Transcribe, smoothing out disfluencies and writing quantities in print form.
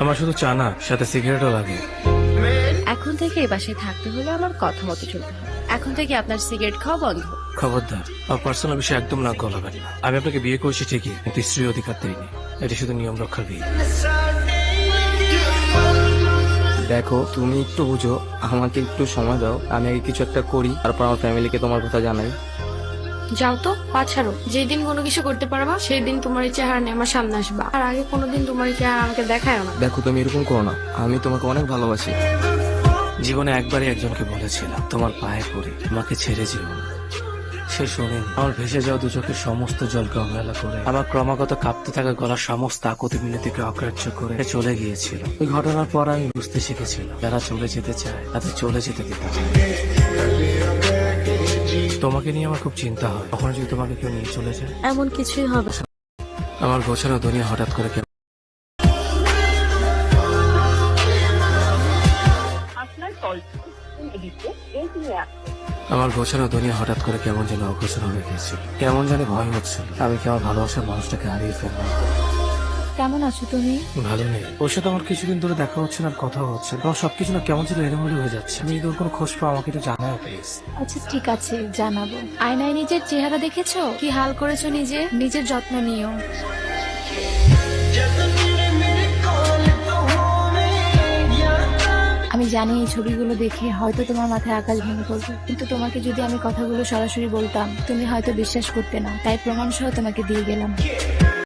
আমার শুধু চা না, সাথে সিগারেটও লাগে। এখন থেকে এই বাসায় থাকতে হলে আমার কথা মতো চলতে হবে। এখন থেকে আপনার সিগারেট খাওয়া বন্ধ। খবরদার, আমার পার্সোনাল বিষয়ে একদম নাক গলাবেন না। আমি আপনাকে বিয়ে করেছি ঠিকই, কিন্তু স্ত্রীর অধিকার দেয়নি। এটা শুধু নিয়ম রক্ষার বিয়ে। দেখো, তুমি একটু বুঝো, আমাকে একটু সময় দাও। আমি আগে কিছু একটা করি, তারপর আমার ফ্যামিলিকে তোমার কথা জানাই। যাও তো, পা ছাড়ো। যেদিন কোনো কিছু করতে পারবা সেই দিন তোমার এই চেহারা নিয়ে আমার সামনে আসবা, আর আগে কোনোদিন তোমার এই চেহারা আমাকে দেখায় না। দেখো, তুমি এরকম করো না, আমি তোমাকে অনেক ভালোবাসি। জীবনে একবারই একজনকে বলেছিলাম, তোমার পায়ে পড়ে আমাকে ছেড়ে যেও না। সে শোনেনি। আমার ভেসে যাওয়া দু চোখের সমস্ত জলকে অবহেলা করে, আমার ক্রমাগত কাঁপতে থাকা গলার সমস্ত আকুতি মিনতিকে অগ্রাহ্য করে সে চলে গিয়েছিল। ওই ঘটনার পর আমি বুঝতে শিখেছিলাম, যারা চলে যেতে চায় তাদের চলে যেতে দিতে হয়। তোমাকে নিয়ে আমার খুব চিন্তা হয়, কখনো যদি তোমাকে কেউ নিয়ে চলে যায়। এমন কিছুই হবে। আমার গোছানো দুনিয়া হঠাৎ করে কেমন যেন অগ্রসর হয়ে গেছিল। কেমন জানি ভয় হচ্ছিল, আমি কি আমার ভালোবাসার মানুষটাকে হারিয়ে ফেললাম। কেমন আছো তুমি? ভালো নেই। ওর সাথে আমার কিছুদিন ধরে দেখা হচ্ছে না, আর কথা হচ্ছে না। আমার সবকিছু না কেমন যেন এলোমেলো হয়ে যাচ্ছে। আমি যদি ওর কোনো খোঁজ পাও আমাকে একটু জানাও প্লিজ। আচ্ছা ঠিক আছে, জানাবো। আয়নায় নিজের চেহারা দেখেছো? কি হাল করেছো নিজের যত্ন নিও। আমি জানি এই ছবিগুলো দেখে হয়তো তোমার মাথায় আকাশ ভেঙে পড়বে, কিন্তু তোমাকে যদি আমি কথাগুলো সরাসরি বলতাম তুমি হয়তো বিশ্বাস করতে না, তাই প্রমাণ সহ তোমাকে দিয়ে গেলাম।